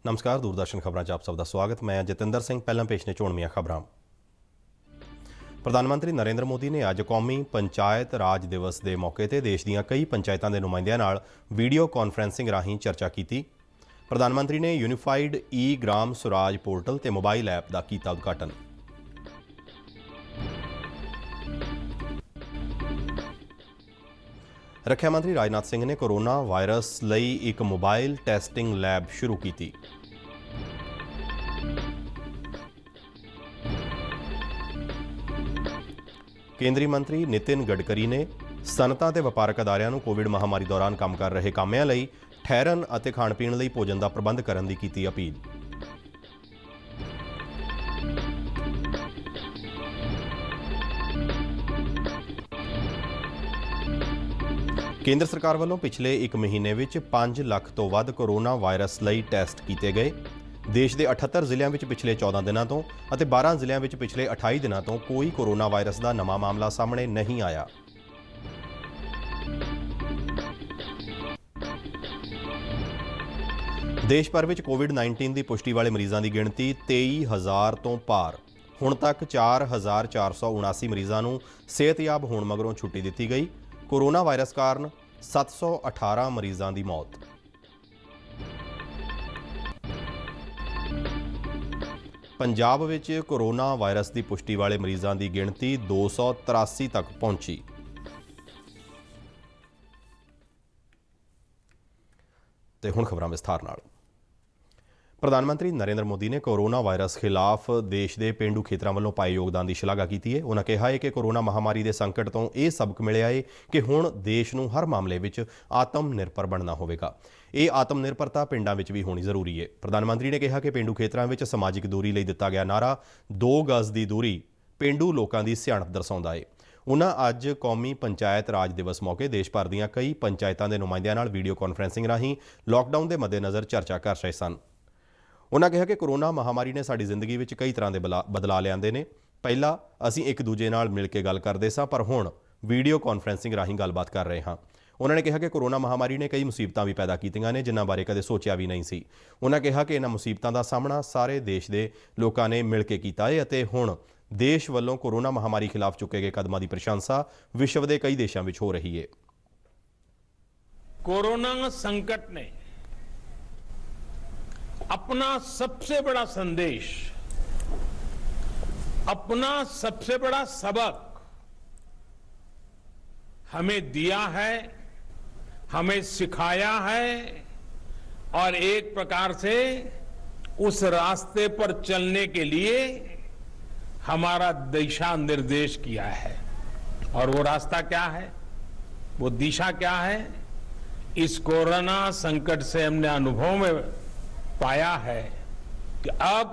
नमस्कार, दूरदर्शन खबरां 'ਚ ਆਪ ਸਭ ਦਾ ਸਵਾਗਤ। मैं जतिंदर सिंह। ਪਹਿਲਾਂ ਪੇਸ਼ ਨੇ ਚੋਣਵੀਆਂ ਖਬਰਾਂ। ਪ੍ਰਧਾਨ ਮੰਤਰੀ ਨਰਿੰਦਰ ਮੋਦੀ ਨੇ ਅੱਜ ਕੌਮੀ ਪੰਚਾਇਤ ਰਾਜ ਦਿਵਸ ਦੇ ਮੌਕੇ ਤੇ ਦੇਸ਼ ਦੀਆਂ ਕਈ ਪੰਚਾਇਤਾਂ ਦੇ ਨੁਮਾਇੰਦਿਆਂ ਨਾਲ ਵੀਡੀਓ ਕਾਨਫਰੰਸਿੰਗ ਰਾਹੀਂ ਚਰਚਾ ਕੀਤੀ। ਪ੍ਰਧਾਨ ਮੰਤਰੀ ਨੇ ਯੂਨੀਫਾਈਡ ਗ੍ਰਾਮ ਸਵਰਾਜ ਪੋਰਟਲ ਤੇ ਮੋਬਾਈਲ ਐਪ ਦਾ ਕੀਤਾ ਉਦਘਾਟਨ। ਰੱਖਿਆ ਮੰਤਰੀ ਰਾਜਨਾਥ ਸਿੰਘ ਨੇ ਕੋਰੋਨਾ ਵਾਇਰਸ ਲਈ ਇੱਕ ਮੋਬਾਈਲ ਟੈਸਟਿੰਗ ਲੈਬ ਸ਼ੁਰੂ ਕੀਤੀ। ਕੇਂਦਰੀ ਮੰਤਰੀ ਨਿਤਿਨ ਗਡਕਰੀ ਨੇ ਸਨਅਤਾਂ ਤੇ ਵਪਾਰਕ ਅਦਾਰਿਆਂ ਨੂੰ ਕੋਵਿਡ ਮਹਾਮਾਰੀ ਦੌਰਾਨ ਕੰਮ ਕਰ ਰਹੇ ਕਾਮਿਆਂ ਲਈ ਠਹਿਰਨ ਅਤੇ ਖਾਣ ਪੀਣ ਲਈ ਭੋਜਨ ਦਾ ਪ੍ਰਬੰਧ ਕਰਨ ਦੀ ਕੀਤੀ ਅਪੀਲ। ਕੇਂਦਰ ਸਰਕਾਰ ਵੱਲੋਂ ਪਿਛਲੇ 1 ਮਹੀਨੇ ਵਿੱਚ 5 ਲੱਖ ਤੋਂ ਵੱਧ ਕੋਰੋਨਾ ਵਾਇਰਸ ਲਈ ਟੈਸਟ ਕੀਤੇ ਗਏ। ਦੇਸ਼ ਦੇ 78 ਜ਼ਿਲ੍ਹਿਆਂ ਵਿੱਚ ਪਿਛਲੇ 14 ਦਿਨਾਂ ਤੋਂ ਅਤੇ 12 ਜ਼ਿਲ੍ਹਿਆਂ ਵਿੱਚ ਪਿਛਲੇ 28 ਦਿਨਾਂ ਤੋਂ ਕੋਈ ਕੋਰੋਨਾ ਵਾਇਰਸ ਦਾ ਨਵਾਂ ਮਾਮਲਾ ਸਾਹਮਣੇ ਨਹੀਂ ਆਇਆ। ਦੇਸ਼ ਭਰ ਵਿੱਚ ਕੋਵਿਡ-19 ਦੀ ਪੁਸ਼ਟੀ ਵਾਲੇ ਮਰੀਜ਼ਾਂ ਦੀ ਗਿਣਤੀ 23,000 ਤੋਂ ਪਾਰ। ਹੁਣ ਤੱਕ 4,479 ਮਰੀਜ਼ਾਂ ਨੂੰ ਸਿਹਤਯਾਬ ਹੋਣ ਮਗਰੋਂ ਛੁੱਟੀ ਦਿੱਤੀ ਗਈ। ਕੋਰੋਨਾ ਵਾਇਰਸ ਕਾਰਨ 718 ਮਰੀਜ਼ਾਂ ਦੀ ਮੌਤ। ਪੰਜਾਬ ਵਿੱਚ ਕੋਰੋਨਾ ਵਾਇਰਸ ਦੀ ਪੁਸ਼ਟੀ ਵਾਲੇ ਮਰੀਜ਼ਾਂ ਦੀ ਗਿਣਤੀ 283 ਤੱਕ ਪਹੁੰਚੀ। ਤੇ ਹੁਣ ਖਬਰਾਂ ਵਿਸਥਾਰ ਨਾਲ। ਪ੍ਰਧਾਨ ਮੰਤਰੀ ਨਰਿੰਦਰ ਮੋਦੀ ਨੇ ਕੋਰੋਨਾ ਵਾਇਰਸ ਖਿਲਾਫ ਦੇਸ਼ ਦੇ ਪੇਂਡੂ ਖੇਤਰਾਂ ਵੱਲੋਂ ਪਾਏ ਯੋਗਦਾਨ ਦੀ ਸ਼ਲਾਘਾ ਕੀਤੀ ਹੈ। ਉਨ੍ਹਾਂ ਕਿਹਾ ਹੈ ਕਿ ਕੋਰੋਨਾ ਮਹਾਮਾਰੀ ਦੇ ਸੰਕਟ ਤੋਂ ਇਹ ਸਬਕ ਮਿਲਿਆ ਹੈ ਕਿ ਹੁਣ ਦੇਸ਼ ਨੂੰ ਹਰ ਮਾਮਲੇ ਵਿੱਚ ਆਤਮ ਨਿਰਭਰ ਬਣਨਾ ਹੋਵੇਗਾ। ਇਹ ਆਤਮ ਨਿਰਭਰਤਾ ਪਿੰਡਾਂ ਵਿੱਚ ਵੀ ਹੋਣੀ ਜ਼ਰੂਰੀ ਹੈ। ਪ੍ਰਧਾਨ ਮੰਤਰੀ ਨੇ ਕਿਹਾ ਕਿ ਪੇਂਡੂ ਖੇਤਰਾਂ ਵਿੱਚ ਸਮਾਜਿਕ ਦੂਰੀ ਲਈ ਦਿੱਤਾ ਗਿਆ ਨਾਅਰਾ 2 ਗਜ਼ ਦੀ ਦੂਰੀ ਪੇਂਡੂ ਲੋਕਾਂ ਦੀ ਸਿਆਣਪ ਦਰਸਾਉਂਦਾ ਹੈ। ਉਨ੍ਹਾਂ ਅੱਜ ਕੌਮੀ ਪੰਚਾਇਤ ਰਾਜ ਦਿਵਸ ਮੌਕੇ ਦੇਸ਼ ਭਰ ਦੀਆਂ ਕਈ ਪੰਚਾਇਤਾਂ ਦੇ ਨੁਮਾਇੰਦਿਆਂ ਨਾਲ ਵੀਡੀਓ ਕਾਨਫਰੰਸਿੰਗ ਰਾਹੀਂ ਲਾਕਡਾਊਨ ਦੇ ਮੱਦੇਨਜ਼ਰ ਚਰਚਾ ਕਰ ਰਹੇ ਸਨ। ਉਨ੍ਹਾਂ ਕਿਹਾ ਕਿ ਕੋਰੋਨਾ ਮਹਾਮਾਰੀ ਨੇ ਸਾਡੀ ਜ਼ਿੰਦਗੀ ਵਿੱਚ ਕਈ ਤਰ੍ਹਾਂ ਦੇ ਬਦਲਾਅ ਲਿਆਂਦੇ ਨੇ। ਪਹਿਲਾਂ ਅਸੀਂ ਇੱਕ ਦੂਜੇ ਨਾਲ ਮਿਲ ਕੇ ਗੱਲ ਕਰਦੇ ਸਾਂ, ਪਰ ਹੁਣ ਵੀਡੀਓ ਕਾਨਫਰੰਸਿੰਗ ਰਾਹੀਂ ਗੱਲਬਾਤ ਕਰ ਰਹੇ ਹਾਂ। ਉਨ੍ਹਾਂ ਨੇ ਕਿਹਾ ਕਿ ਕੋਰੋਨਾ ਮਹਾਮਾਰੀ ਨੇ ਕਈ ਮੁਸੀਬਤਾਂ ਵੀ ਪੈਦਾ ਕੀਤੀਆਂ ਨੇ ਜਿਨ੍ਹਾਂ ਬਾਰੇ ਕਦੇ ਸੋਚਿਆ ਵੀ ਨਹੀਂ ਸੀ। ਉਨ੍ਹਾਂ ਕਿਹਾ ਕਿ ਇਹਨਾਂ ਮੁਸੀਬਤਾਂ ਦਾ ਸਾਹਮਣਾ ਸਾਰੇ ਦੇਸ਼ ਦੇ ਲੋਕਾਂ ਨੇ ਮਿਲ ਕੇ ਕੀਤਾ ਹੈ ਅਤੇ ਹੁਣ ਦੇਸ਼ ਵੱਲੋਂ ਕੋਰੋਨਾ ਮਹਾਮਾਰੀ ਖਿਲਾਫ ਚੁੱਕੇ ਗਏ ਕਦਮਾਂ ਦੀ ਪ੍ਰਸ਼ੰਸਾ ਵਿਸ਼ਵ ਦੇ ਕਈ ਦੇਸ਼ਾਂ ਵਿੱਚ ਹੋ ਰਹੀ ਹੈ। कोरोना संकट ने अपना सबसे बड़ा संदेश, अपना सबसे बड़ा सबक हमें दिया है, हमें सिखाया है और एक प्रकार से उस रास्ते पर चलने के लिए हमारा दिशा निर्देश किया है। और वो रास्ता क्या है, वो दिशा क्या है? इस कोरोना संकट से हमने अनुभव में पाया है कि अब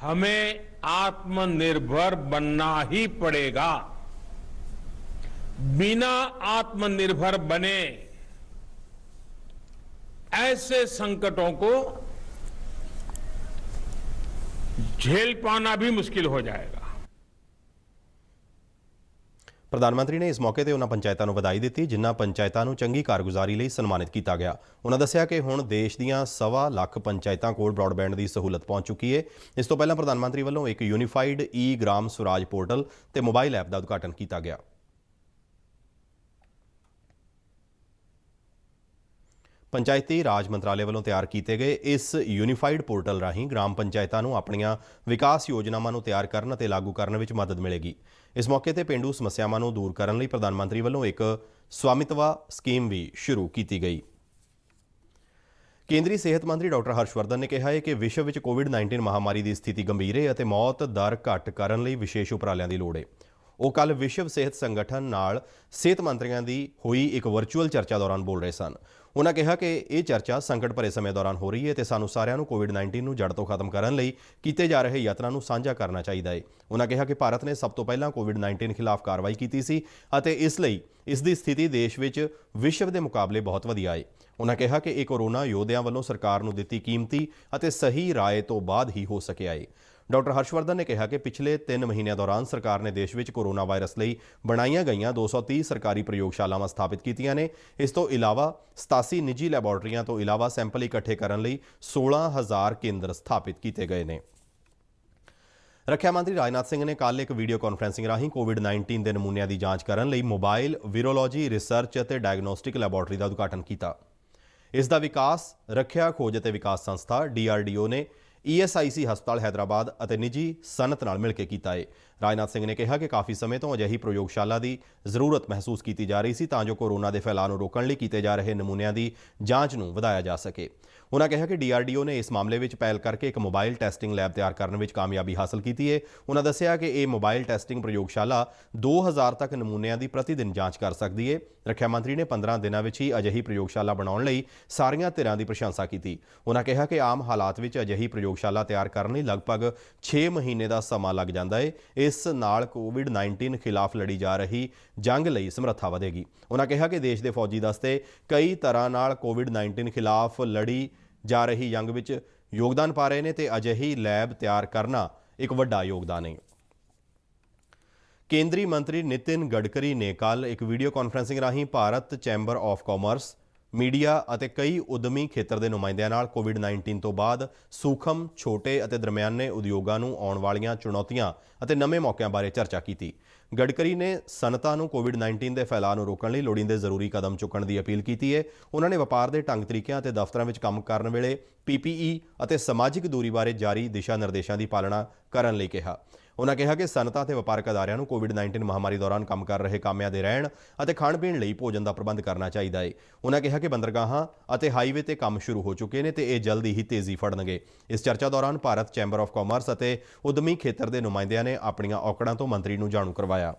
हमें आत्मनिर्भर बनना ही पड़ेगा। बिना आत्मनिर्भर बने ऐसे संकटों को झेल पाना भी मुश्किल हो जाएगा। ਪ੍ਰਧਾਨ ਮੰਤਰੀ ਨੇ ਇਸ ਮੌਕੇ ਤੇ ਉਹਨਾਂ ਪੰਚਾਇਤਾਂ ਨੂੰ ਵਧਾਈ ਦਿੱਤੀ ਜਿਨ੍ਹਾਂ ਪੰਚਾਇਤਾਂ ਨੂੰ ਚੰਗੀ ਕਾਰਗੁਜ਼ਾਰੀ ਲਈ ਸਨਮਾਨਿਤ ਕੀਤਾ ਗਿਆ। ਉਹਨਾਂ ਦੱਸਿਆ ਕਿ ਹੁਣ ਦੇਸ਼ ਦੀਆਂ 1.25 ਲੱਖ ਪੰਚਾਇਤਾਂ ਕੋਲ ਬ੍ਰਾਡਬੈਂਡ ਦੀ ਸਹੂਲਤ ਪਹੁੰਚ ਚੁੱਕੀ ਹੈ। ਇਸ ਤੋਂ ਪਹਿਲਾਂ ਪ੍ਰਧਾਨ ਮੰਤਰੀ ਵੱਲੋਂ ਇੱਕ ਯੂਨੀਫਾਈਡ ਗ੍ਰਾਮ ਸਵਰਾਜ ਪੋਰਟਲ ਤੇ ਮੋਬਾਈਲ ਐਪ ਦਾ ਉਦਘਾਟਨ ਕੀਤਾ ਗਿਆ। ਪੰਚਾਇਤੀ ਰਾਜ ਮੰਤਰਾਲੇ ਵੱਲੋਂ ਤਿਆਰ ਕੀਤੇ ਗਏ ਇਸ ਯੂਨੀਫਾਈਡ ਪੋਰਟਲ ਰਾਹੀਂ ਗ੍ਰਾਮ ਪੰਚਾਇਤਾਂ ਨੂੰ ਆਪਣੀਆਂ ਵਿਕਾਸ ਯੋਜਨਾਵਾਂ ਨੂੰ ਤਿਆਰ ਕਰਨ ਅਤੇ ਲਾਗੂ ਕਰਨ ਵਿੱਚ ਮਦਦ ਮਿਲੇਗੀ। ਇਸ ਮੌਕੇ ਤੇ ਪੇਂਡੂ ਸਮੱਸਿਆਵਾਂ ਨੂੰ ਦੂਰ ਕਰਨ ਲਈ ਪ੍ਰਧਾਨ ਮੰਤਰੀ ਵੱਲੋਂ ਇੱਕ ਸਵਾਮਿਤਵਾ ਸਕੀਮ ਵੀ ਸ਼ੁਰੂ ਕੀਤੀ ਗਈ। ਕੇਂਦਰੀ ਸਿਹਤ ਮੰਤਰੀ ਡਾਕਟਰ ਹਰਸ਼ਵਰਧਨ ਨੇ ਕਿਹਾ ਹੈ ਕਿ ਵਿਸ਼ਵ ਵਿੱਚ ਕੋਵਿਡ-19 ਮਹਾਮਾਰੀ ਦੀ ਸਥਿਤੀ ਗੰਭੀਰ ਹੈ ਅਤੇ ਮੌਤ ਦਰ ਘੱਟ ਕਰਨ ਲਈ ਵਿਸ਼ੇਸ਼ ਉਪਰਾਲਿਆਂ ਦੀ ਲੋੜ ਹੈ। ਉਹ ਕੱਲ੍ਹ ਵਿਸ਼ਵ ਸਿਹਤ ਸੰਗਠਨ ਨਾਲ ਸਿਹਤ ਮੰਤਰੀਆਂ ਦੀ ਹੋਈ ਇੱਕ ਵਰਚੁਅਲ ਚਰਚਾ ਦੌਰਾਨ ਬੋਲ ਰਹੇ ਸਨ। ਉਨ੍ਹਾਂ ਕਿਹਾ ਕਿ ਇਹ ਚਰਚਾ ਸੰਕਟ ਭਰੇ ਸਮੇਂ ਦੌਰਾਨ ਹੋ ਰਹੀ ਹੈ ਤੇ ਸਾਨੂੰ ਸਾਰਿਆਂ ਨੂੰ ਕੋਵਿਡ-19 ਨੂੰ ਜੜ ਤੋਂ ਖਤਮ ਕਰਨ ਲਈ ਕੀਤੇ ਜਾ ਰਹੇ ਯਤਨਾਂ ਨੂੰ ਸਾਂਝਾ ਕਰਨਾ ਚਾਹੀਦਾ ਹੈ। ਉਨ੍ਹਾਂ ਕਿਹਾ ਕਿ ਭਾਰਤ ਨੇ ਸਭ ਤੋਂ ਪਹਿਲਾਂ ਕੋਵਿਡ-19 ਖਿਲਾਫ ਕਾਰਵਾਈ ਕੀਤੀ ਸੀ ਅਤੇ ਇਸ ਲਈ ਇਸ ਦੀ ਸਥਿਤੀ ਦੇਸ਼ ਵਿੱਚ ਵਿਸ਼ਵ ਦੇ ਮੁਕਾਬਲੇ ਬਹੁਤ ਵਧੀਆ ਹੈ। ਉਨ੍ਹਾਂ ਕਿਹਾ ਕਿ ਇਹ ਕੋਰੋਨਾ ਯੋਧਿਆਂ ਵੱਲੋਂ ਸਰਕਾਰ ਨੂੰ ਦਿੱਤੀ ਕੀਮਤੀ ਅਤੇ ਸਹੀ ਰਾਏ ਤੋਂ ਬਾਅਦ ਹੀ ਹੋ ਸਕਿਆ ਹੈ। ਡਾਕਟਰ ਹਰਸ਼ਵਰਧਨ ਨੇ ਕਿਹਾ ਕਿ ਪਿਛਲੇ 3 ਮਹੀਨਿਆਂ ਦੌਰਾਨ ਸਰਕਾਰ ਨੇ ਦੇਸ਼ ਵਿੱਚ ਕੋਰੋਨਾ ਵਾਇਰਸ ਲਈ ਬਣਾਈਆਂ ਗਈਆਂ 230 ਸਰਕਾਰੀ ਪ੍ਰਯੋਗਸ਼ਾਲਾਵਾਂ ਸਥਾਪਿਤ ਕੀਤੀਆਂ ਨੇ। ਇਸ ਤੋਂ ਇਲਾਵਾ 87 ਨਿੱਜੀ ਲੈਬੋਰਟਰੀਆਂ ਤੋਂ ਇਲਾਵਾ ਸੈਂਪਲ ਇਕੱਠੇ ਕਰਨ ਲਈ 16,000 ਕੇਂਦਰ ਸਥਾਪਿਤ ਕੀਤੇ ਗਏ ਨੇ। ਰੱਖਿਆ ਮੰਤਰੀ ਰਾਜਨਾਥ ਸਿੰਘ ਨੇ ਕੱਲ੍ਹ ਇੱਕ ਵੀਡੀਓ ਕਾਨਫਰੰਸਿੰਗ ਰਾਹੀਂ ਕੋਵਿਡ-19 ਦੇ ਨਮੂਨਿਆਂ ਦੀ ਜਾਂਚ ਕਰਨ ਲਈ ਮੋਬਾਈਲ ਵੀਰੋਲੋਜੀ ਰਿਸਰਚ ਅਤੇ ਡਾਇਗਨੋਸਟਿਕ ਲੈਬੋਰਟਰੀ ਦਾ ਉਦਘਾਟਨ ਕੀਤਾ। ਇਸ ਦਾ ਵਿਕਾਸ ਰੱਖਿਆ ਖੋਜ ਅਤੇ ਵਿਕਾਸ ਸੰਸਥਾ DRDO ਨੇ ESIC ਹਸਪਤਾਲ ਹੈਦਰਾਬਾਦ ਅਤੇ ਨਿੱਜੀ ਸਨਅਤ ਨਾਲ ਮਿਲ ਕੇ ਕੀਤਾ ਹੈ। ਰਾਜਨਾਥ ਸਿੰਘ ਨੇ ਕਿਹਾ ਕਿ ਕਾਫੀ ਸਮੇਂ ਤੋਂ ਅਜਿਹੀ ਪ੍ਰਯੋਗਸ਼ਾਲਾ ਦੀ ਜ਼ਰੂਰਤ ਮਹਿਸੂਸ ਕੀਤੀ ਜਾ ਰਹੀ ਸੀ ਤਾਂ ਜੋ ਕੋਰੋਨਾ ਦੇ ਫੈਲਾਅ ਨੂੰ ਰੋਕਣ ਲਈ ਕੀਤੇ ਜਾ ਰਹੇ ਨਮੂਨਿਆਂ ਦੀ ਜਾਂਚ ਨੂੰ ਵਧਾਇਆ ਜਾ ਸਕੇ। ਉਨ੍ਹਾਂ ਕਿਹਾ ਕਿ DRDO ਨੇ ਇਸ ਮਾਮਲੇ ਵਿੱਚ ਪਹਿਲ ਕਰਕੇ ਇੱਕ ਮੋਬਾਈਲ ਟੈਸਟਿੰਗ ਲੈਬ ਤਿਆਰ ਕਰਨ ਵਿੱਚ ਕਾਮਯਾਬੀ ਹਾਸਲ ਕੀਤੀ ਹੈ। ਉਨ੍ਹਾਂ ਦੱਸਿਆ ਕਿ ਇਹ ਮੋਬਾਈਲ ਟੈਸਟਿੰਗ ਪ੍ਰਯੋਗਸ਼ਾਲਾ 2000 ਤੱਕ ਨਮੂਨਿਆਂ ਦੀ ਪ੍ਰਤੀ ਦਿਨ ਜਾਂਚ ਕਰ ਸਕਦੀ ਹੈ। ਰੱਖਿਆ ਮੰਤਰੀ ਨੇ 15 ਦਿਨਾਂ ਵਿੱਚ ਹੀ ਅਜਿਹੀ ਪ੍ਰਯੋਗਸ਼ਾਲਾ ਬਣਾਉਣ ਲਈ ਸਾਰੀਆਂ ਧਿਰਾਂ ਦੀ ਪ੍ਰਸ਼ੰਸਾ ਕੀਤੀ। ਉਨ੍ਹਾਂ ਕਿਹਾ ਕਿ ਆਮ ਹਾਲਾਤ ਵਿੱਚ ਅਜਿਹੀ ਪ੍ਰਯੋਗਸ਼ਾਲਾ ਤਿਆਰ ਕਰਨ ਲਈ ਲਗਭਗ 6 ਮਹੀਨੇ ਦਾ ਸਮਾਂ ਲੱਗ ਜਾਂਦਾ ਹੈ। ਇਸ ਨਾਲ ਕੋਵਿਡ-19 ਖਿਲਾਫ ਲੜੀ ਜਾ ਰਹੀ ਜੰਗ ਲਈ ਸਮਰੱਥਾ ਵਧੇਗੀ। ਉਨ੍ਹਾਂ ਕਿਹਾ ਕਿ ਦੇਸ਼ ਦੇ ਫੌਜੀ ਦਸਤੇ ਕਈ ਤਰ੍ਹਾਂ ਨਾਲ ਕੋਵਿਡ-19 ਖਿਲਾਫ ਲੜੀ ਜਾ ਰਹੀ ਜੰਗ ਵਿੱਚ ਯੋਗਦਾਨ ਪਾ ਰਹੇ ਨੇ ਤੇ ਅਜਿਹੀ ਲੈਬ ਤਿਆਰ ਕਰਨਾ ਇੱਕ ਵੱਡਾ ਯੋਗਦਾਨ ਹੈ। ਕੇਂਦਰੀ ਮੰਤਰੀ ਨਿਤਿਨ ਗਡਕਰੀ ਨੇ ਕੱਲ੍ਹ ਇੱਕ ਵੀਡੀਓ ਕਾਨਫਰੰਸਿੰਗ ਰਾਹੀਂ Bharat chamber of commerce, media ਅਤੇ ਕਈ ਉਦਮੀ ਖੇਤਰ ਦੇ ਨੁਮਾਇੰਦਿਆਂ ਨਾਲ ਕੋਵਿਡ-19 ਤੋਂ ਬਾਅਦ ਸੂਖਮ, ਛੋਟੇ ਅਤੇ ਦਰਮਿਆਨੇ ਉਦਯੋਗਾਂ ਨੂੰ ਆਉਣ ਵਾਲੀਆਂ ਚੁਣੌਤੀਆਂ ਅਤੇ ਨਵੇਂ ਮੌਕਿਆਂ ਬਾਰੇ ਚਰਚਾ ਕੀਤੀ। ਗਡਕਰੀ ਨੇ ਸਨਅਤਾਂ ਨੂੰ ਕੋਵਿਡ-19 ਦੇ ਫੈਲਾਅ ਨੂੰ ਰੋਕਣ ਲਈ ਲੋੜੀਂਦੇ ਜ਼ਰੂਰੀ ਕਦਮ ਚੁੱਕਣ ਦੀ ਅਪੀਲ ਕੀਤੀ ਹੈ। ਉਨ੍ਹਾਂ ਨੇ ਵਪਾਰ ਦੇ ਢੰਗ ਤਰੀਕਿਆਂ ਅਤੇ ਦਫ਼ਤਰਾਂ ਵਿੱਚ ਕੰਮ ਕਰਨ ਵੇਲੇ PPE ਅਤੇ ਸਮਾਜਿਕ ਦੂਰੀ ਬਾਰੇ ਜਾਰੀ ਦਿਸ਼ਾ ਨਿਰਦੇਸ਼ਾਂ ਦੀ ਪਾਲਣਾ ਕਰਨ ਲਈ ਕਿਹਾ। ਉਨ੍ਹਾਂ ਕਿਹਾ ਕਿ ਸਨਅਤਾਂ ਤੇ ਵਪਾਰਕ ਅਦਾਰਿਆਂ ਨੂੰ ਕੋਵਿਡ-19 ਮਹਾਮਾਰੀ ਦੌਰਾਨ ਕੰਮ ਕਰ ਰਹੇ ਕਾਮਿਆਂ ਦੇ ਰਹਿਣ ਅਤੇ ਖਾਣ-ਪੀਣ ਲਈ ਭੋਜਨ ਦਾ ਪ੍ਰਬੰਧ ਕਰਨਾ ਚਾਹੀਦਾ ਹੈ। ਉਨ੍ਹਾਂ ਕਿਹਾ ਕਿ ਬੰਦਰਗਾਹਾਂ ਅਤੇ ਹਾਈਵੇ ਤੇ ਕੰਮ ਸ਼ੁਰੂ ਹੋ ਚੁੱਕੇ ਨੇ ਤੇ ਇਹ ਜਲਦੀ ਹੀ ਤੇਜ਼ੀ ਫੜਨਗੇ। ਇਸ ਚਰਚਾ ਦੌਰਾਨ ਭਾਰਤ ਚੈਂਬਰ ਆਫ ਕਾਮਰਸ ਅਤੇ ਉਦਮੀ ਖੇਤਰ ਦੇ ਨੁਮਾਇੰਦਿਆਂ ਨੇ ਆਪਣੀਆਂ ਔਕੜਾਂ ਤੋਂ ਮੰਤਰੀ ਨੂੰ ਜਾਣੂ ਕਰਵਾਇਆ।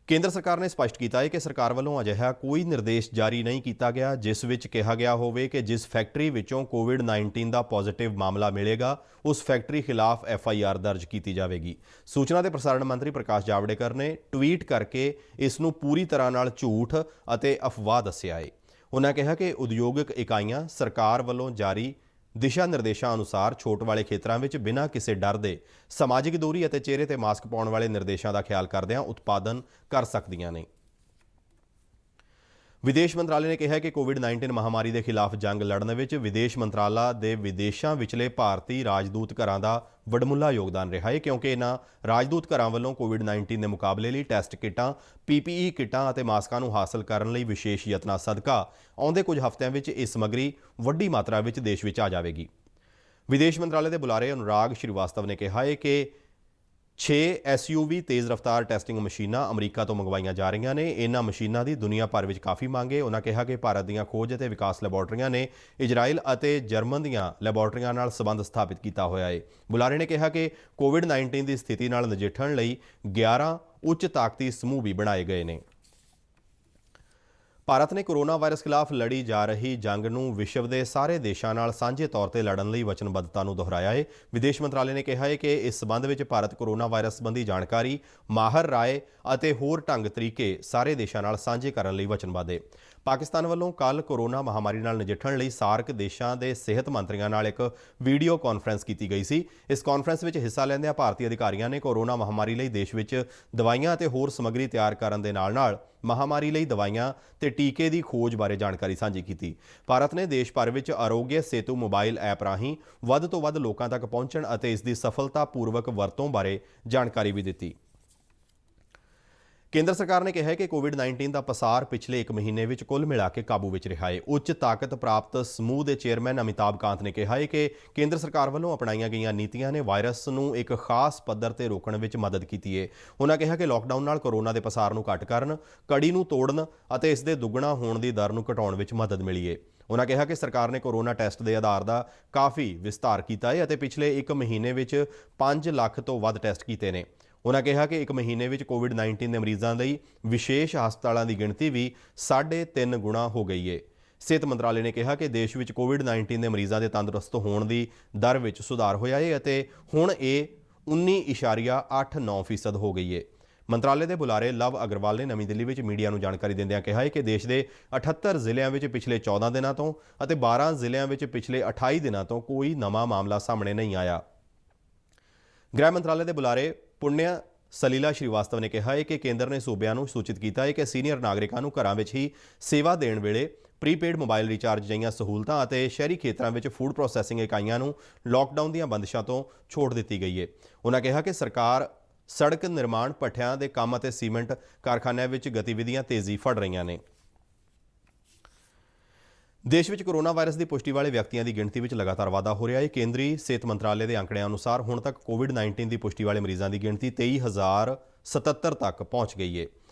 ਕੇਂਦਰ ਸਰਕਾਰ ਨੇ ਸਪਸ਼ਟ ਕੀਤਾ ਹੈ ਕਿ ਸਰਕਾਰ ਵੱਲੋਂ ਅਜਿਹਾ ਕੋਈ ਨਿਰਦੇਸ਼ ਜਾਰੀ ਨਹੀਂ ਕੀਤਾ ਗਿਆ ਜਿਸ ਵਿੱਚ ਕਿਹਾ ਗਿਆ ਹੋਵੇ ਕਿ ਜਿਸ ਫੈਕਟਰੀ ਵਿੱਚੋਂ ਕੋਵਿਡ-19 ਦਾ ਪੋਜ਼ਿਟਿਵ ਮਾਮਲਾ ਮਿਲੇਗਾ ਉਸ ਫੈਕਟਰੀ ਖਿਲਾਫ FIR ਦਰਜ ਕੀਤੀ ਜਾਵੇਗੀ। ਸੂਚਨਾ ਤੇ ਪ੍ਰਸਾਰਣ ਮੰਤਰੀ ਪ੍ਰਕਾਸ਼ ਜਾਵੜੇਕਰ ਨੇ ਟਵੀਟ ਕਰਕੇ ਇਸ ਨੂੰ ਪੂਰੀ ਤਰ੍ਹਾਂ ਨਾਲ ਝੂਠ ਅਤੇ ਅਫਵਾਹ ਦੱਸਿਆ ਹੈ। ਉਨ੍ਹਾਂ ਕਿਹਾ ਕਿ ਉਦਯੋਗਿਕ ਇਕਾਈਆਂ ਸਰਕਾਰ ਵੱਲੋਂ ਜਾਰੀ ਦਿਸ਼ਾ ਨਿਰਦੇਸ਼ਾਂ ਅਨੁਸਾਰ ਛੋਟ ਵਾਲੇ ਖੇਤਰਾਂ ਵਿੱਚ ਬਿਨਾਂ ਕਿਸੇ ਡਰ ਦੇ ਸਮਾਜਿਕ ਦੂਰੀ ਅਤੇ ਚਿਹਰੇ ਤੇ ਮਾਸਕ ਪਾਉਣ ਵਾਲੇ ਨਿਰਦੇਸ਼ਾਂ ਦਾ ਖਿਆਲ ਕਰਦਿਆਂ ਉਤਪਾਦਨ ਕਰ ਸਕਦੀਆਂ ਨੇ। ਵਿਦੇਸ਼ ਮੰਤਰਾਲੇ ਨੇ ਕਿਹਾ ਕਿ ਕੋਵਿਡ-19 ਮਹਾਮਾਰੀ ਦੇ ਖਿਲਾਫ ਜੰਗ ਲੜਨ ਵਿੱਚ ਵਿਦੇਸ਼ ਮੰਤਰਾਲਾ ਦੇ ਵਿਦੇਸ਼ਾਂ ਵਿਚਲੇ ਭਾਰਤੀ ਰਾਜਦੂਤ ਘਰਾਂ ਦਾ ਵਡਮੁੱਲਾ ਯੋਗਦਾਨ ਰਿਹਾ ਹੈ ਕਿਉਂਕਿ ਇਹਨਾਂ ਰਾਜਦੂਤ ਘਰਾਂ ਵੱਲੋਂ ਕੋਵਿਡ-19 ਦੇ ਮੁਕਾਬਲੇ ਲਈ ਟੈਸਟ ਕਿੱਟਾਂ, PPE ਕਿੱਟਾਂ ਅਤੇ ਮਾਸਕਾਂ ਨੂੰ ਹਾਸਲ ਕਰਨ ਲਈ ਵਿਸ਼ੇਸ਼ ਯਤਨਾਂ ਸਦਕਾ ਆਉਂਦੇ ਕੁਝ ਹਫ਼ਤਿਆਂ ਵਿੱਚ ਇਹ ਸਮੱਗਰੀ ਵੱਡੀ ਮਾਤਰਾ ਵਿੱਚ ਦੇਸ਼ ਵਿੱਚ ਆ ਜਾਵੇਗੀ। ਵਿਦੇਸ਼ ਮੰਤਰਾਲੇ ਦੇ ਬੁਲਾਰੇ ਅਨੁਰਾਗ ਸ਼੍ਰੀਵਾਸਤਵ ਨੇ ਕਿਹਾ ਹੈ ਕਿ 6 SUV ਤੇਜ਼ ਰਫ਼ਤਾਰ ਟੈਸਟਿੰਗ ਮਸ਼ੀਨਾਂ ਅਮਰੀਕਾ ਤੋਂ ਮੰਗਵਾਈਆਂ ਜਾ ਰਹੀਆਂ ਨੇ। ਇਹਨਾਂ ਮਸ਼ੀਨਾਂ ਦੀ ਦੁਨੀਆ ਭਰ ਵਿੱਚ ਕਾਫੀ ਮੰਗ ਹੈ। ਉਨ੍ਹਾਂ ਕਿਹਾ ਕਿ ਭਾਰਤ ਦੀਆਂ ਖੋਜ ਅਤੇ ਵਿਕਾਸ ਲੈਬੋਰਟਰੀਆਂ ਨੇ ਇਜ਼ਰਾਈਲ ਅਤੇ ਜਰਮਨ ਦੀਆਂ ਲੈਬੋਰਟਰੀਆਂ ਨਾਲ ਸਬੰਧ ਸਥਾਪਿਤ ਕੀਤਾ ਹੋਇਆ ਹੈ। ਬੁਲਾਰੇ ਨੇ ਕਿਹਾ ਕਿ ਕੋਵਿਡ-19 ਦੀ ਸਥਿਤੀ ਨਾਲ ਨਜਿੱਠਣ ਲਈ 11 ਉੱਚ ਤਾਕਤੀ ਸਮੂਹ ਵੀ ਬਣਾਏ ਗਏ ਨੇ। ਭਾਰਤ ਨੇ ਕੋਰੋਨਾ ਵਾਇਰਸ ਖਿਲਾਫ ਲੜੀ ਜਾ ਰਹੀ ਜੰਗ ਨੂੰ ਵਿਸ਼ਵ ਦੇ ਸਾਰੇ ਦੇਸ਼ਾਂ ਨਾਲ ਸਾਂਝੇ ਤੌਰ ਤੇ ਲੜਨ ਲਈ ਵਚਨਬੱਧਤਾ ਨੂੰ ਦੁਹਰਾਇਆ ਹੈ। ਵਿਦੇਸ਼ ਮੰਤਰਾਲੇ ਨੇ ਕਿਹਾ ਹੈ ਕਿ ਇਸ ਸਬੰਧ ਵਿੱਚ ਭਾਰਤ ਕੋਰੋਨਾ ਵਾਇਰਸ ਸੰਬੰਧੀ ਜਾਣਕਾਰੀ, ਮਾਹਰ ਰਾਏ ਅਤੇ ਹੋਰ ਢੰਗ ਤਰੀਕੇ ਸਾਰੇ ਦੇਸ਼ਾਂ ਨਾਲ ਸਾਂਝੇ ਕਰਨ ਲਈ ਵਚਨਬੱਧ ਹੈ। ਪਾਕਿਸਤਾਨ ਵੱਲੋਂ ਕੱਲ੍ਹ ਕੋਰੋਨਾ ਮਹਾਮਾਰੀ ਨਾਲ ਨਜਿੱਠਣ ਲਈ ਸਾਰਕ ਦੇਸ਼ਾਂ ਦੇ ਸਿਹਤ ਮੰਤਰੀਆਂ ਨਾਲ ਇੱਕ ਵੀਡੀਓ ਕਾਨਫਰੰਸ ਕੀਤੀ ਗਈ ਸੀ। ਇਸ ਕਾਨਫਰੰਸ ਵਿੱਚ ਹਿੱਸਾ ਲੈਂਦਿਆਂ ਭਾਰਤੀ ਅਧਿਕਾਰੀਆਂ ਨੇ ਕੋਰੋਨਾ ਮਹਾਮਾਰੀ ਲਈ ਦੇਸ਼ ਵਿੱਚ ਦਵਾਈਆਂ ਅਤੇ ਹੋਰ ਸਮੱਗਰੀ ਤਿਆਰ ਕਰਨ ਦੇ ਨਾਲ-ਨਾਲ ਮਹਾਮਾਰੀ ਲਈ ਦਵਾਈਆਂ ਤੇ ਟੀਕੇ ਦੀ ਖੋਜ ਬਾਰੇ ਜਾਣਕਾਰੀ ਸਾਂਝੀ ਕੀਤੀ। ਭਾਰਤ ਨੇ ਦੇਸ਼ ਭਰ ਵਿੱਚ ਆਰੋਗਯ ਸੇਤੂ ਮੋਬਾਈਲ ਐਪ ਰਾਹੀਂ ਵੱਧ ਤੋਂ ਵੱਧ ਲੋਕਾਂ ਤੱਕ ਪਹੁੰਚਣ ਅਤੇ ਇਸ ਦੀ ਸਫਲਤਾਪੂਰਵਕ ਵਰਤੋਂ ਬਾਰੇ ਜਾਣਕਾਰੀ ਵੀ ਦਿੱਤੀ। ਕੇਂਦਰ ਸਰਕਾਰ ਨੇ ਕਿਹਾ ਹੈ ਕਿ ਕੋਵਿਡ-19 ਦਾ ਪਸਾਰ ਪਿਛਲੇ 1 ਮਹੀਨੇ ਵਿੱਚ ਕੁੱਲ ਮਿਲਾ ਕੇ ਕਾਬੂ ਵਿੱਚ ਰਿਹਾ ਹੈ। ਉੱਚ ਤਾਕਤ ਪ੍ਰਾਪਤ ਸਮੂਹ ਦੇ ਚੇਅਰਮੈਨ ਅਮਿਤਾਭ ਕਾਂਤ ਨੇ ਕਿਹਾ ਹੈ ਕਿ ਕੇਂਦਰ ਸਰਕਾਰ ਵੱਲੋਂ ਅਪਣਾਈਆਂ ਗਈਆਂ ਨੀਤੀਆਂ ਨੇ ਵਾਇਰਸ ਨੂੰ ਇੱਕ ਖਾਸ ਪੱਧਰ ਤੇ ਰੋਕਣ ਵਿੱਚ ਮਦਦ ਕੀਤੀ ਹੈ। ਉਨ੍ਹਾਂ ਕਿਹਾ ਕਿ ਲਾਕਡਾਊਨ ਨਾਲ ਕੋਰੋਨਾ ਦੇ ਪਸਾਰ ਨੂੰ ਘੱਟ ਕਰਨ, ਕੜੀ ਨੂੰ ਤੋੜਨ ਅਤੇ ਇਸ ਦੇ ਦੁੱਗਣਾ ਹੋਣ ਦੀ ਦਰ ਨੂੰ ਘਟਾਉਣ ਵਿੱਚ ਮਦਦ ਮਿਲੀ ਹੈ। ਉਨ੍ਹਾਂ ਕਿਹਾ ਕਿ ਸਰਕਾਰ ਨੇ ਕੋਰੋਨਾ ਟੈਸਟ ਦੇ ਆਧਾਰ ਦਾ ਕਾਫੀ ਵਿਸਤਾਰ ਕੀਤਾ ਹੈ ਅਤੇ ਪਿਛਲੇ 1 ਮਹੀਨੇ ਵਿੱਚ 5 ਲੱਖ ਤੋਂ ਵੱਧ ਟੈਸਟ ਕੀਤੇ ਨੇ। ਉਨ੍ਹਾਂ ਕਿਹਾ ਕਿ 1 ਮਹੀਨੇ ਵਿੱਚ ਕੋਵਿਡ-19 ਦੇ ਮਰੀਜ਼ਾਂ ਲਈ ਵਿਸ਼ੇਸ਼ ਹਸਪਤਾਲਾਂ ਦੀ ਗਿਣਤੀ ਵੀ 3.5 ਗੁਣਾ ਹੋ ਗਈ ਹੈ। ਸਿਹਤ ਮੰਤਰਾਲੇ ਨੇ ਕਿਹਾ ਕਿ ਦੇਸ਼ ਵਿੱਚ ਕੋਵਿਡ-19 ਦੇ ਮਰੀਜ਼ਾਂ ਦੇ ਤੰਦਰੁਸਤ ਹੋਣ ਦੀ ਦਰ ਵਿੱਚ ਸੁਧਾਰ ਹੋਇਆ ਹੈ ਅਤੇ ਹੁਣ ਇਹ 19.89% ਹੋ ਗਈ ਹੈ। ਮੰਤਰਾਲੇ ਦੇ ਬੁਲਾਰੇ ਲਵ ਅਗਰਵਾਲ ਨੇ ਨਵੀਂ ਦਿੱਲੀ ਵਿੱਚ ਮੀਡੀਆ ਨੂੰ ਜਾਣਕਾਰੀ ਦਿੰਦਿਆਂ ਕਿਹਾ ਹੈ ਕਿ ਦੇਸ਼ ਦੇ 78 ਜ਼ਿਲ੍ਹਿਆਂ ਵਿੱਚ ਪਿਛਲੇ 14 ਦਿਨਾਂ ਤੋਂ ਅਤੇ 12 ਜ਼ਿਲ੍ਹਿਆਂ ਵਿੱਚ ਪਿਛਲੇ 28 ਦਿਨਾਂ ਤੋਂ ਕੋਈ ਨਵਾਂ ਮਾਮਲਾ ਸਾਹਮਣੇ ਨਹੀਂ ਆਇਆ। ਗ੍ਰਹਿ ਮੰਤਰਾਲੇ ਦੇ ਬੁਲਾਰੇ ਪੁੰਨਿਆ ਸਲੀਲਾ ਸ਼੍ਰੀਵਾਸਤਵ ਨੇ ਕਿਹਾ ਹੈ ਕਿ ਕੇਂਦਰ ਨੇ ਸੂਬਿਆਂ ਨੂੰ ਸੂਚਿਤ ਕੀਤਾ ਹੈ ਕਿ ਸੀਨੀਅਰ ਨਾਗਰਿਕਾਂ ਨੂੰ ਘਰਾਂ ਵਿੱਚ ਹੀ ਸੇਵਾ ਦੇਣ ਵੇਲੇ ਪ੍ਰੀਪੇਡ ਮੋਬਾਈਲ ਰੀਚਾਰਜ ਜਿਹੀਆਂ ਸਹੂਲਤਾਂ ਅਤੇ ਸ਼ਹਿਰੀ ਖੇਤਰਾਂ ਵਿੱਚ ਫੂਡ ਪ੍ਰੋਸੈਸਿੰਗ ਇਕਾਈਆਂ ਨੂੰ ਲਾਕਡਾਊਨ ਦੀਆਂ ਬੰਦਸ਼ਾਂ ਤੋਂ ਛੋਟ ਦਿੱਤੀ ਗਈ ਹੈ। ਉਨ੍ਹਾਂ ਕਿਹਾ ਕਿ ਸਰਕਾਰ ਸੜਕ ਨਿਰਮਾਣ, ਭੱਠਿਆਂ ਦੇ ਕੰਮ ਅਤੇ ਸੀਮੈਂਟ ਕਾਰਖਾਨਿਆਂ ਵਿੱਚ ਗਤੀਵਿਧੀਆਂ ਤੇਜ਼ੀ ਫੜ ਰਹੀਆਂ ਨੇ। ਦੇਸ਼ ਵਿੱਚ ਕੋਰੋਨਾ ਵਾਇਰਸ ਦੀ ਪੁਸ਼ਟੀ ਵਾਲੇ ਵਿਅਕਤੀਆਂ ਦੀ ਗਿਣਤੀ ਵਿੱਚ ਲਗਾਤਾਰ ਵਾਧਾ ਹੋ ਰਿਹਾ ਹੈ। ਕੇਂਦਰੀ ਸਿਹਤ ਮੰਤਰਾਲੇ ਦੇ ਅੰਕੜਿਆਂ ਅਨੁਸਾਰ ਹੁਣ ਤੱਕ ਕੋਵਿਡ-19 ਦੀ ਪੁਸ਼ਟੀ ਵਾਲੇ ਮਰੀਜ਼ਾਂ ਦੀ ਗਿਣਤੀ 23,077 ਤੱਕ ਪਹੁੰਚ ਗਈ ਹੈ,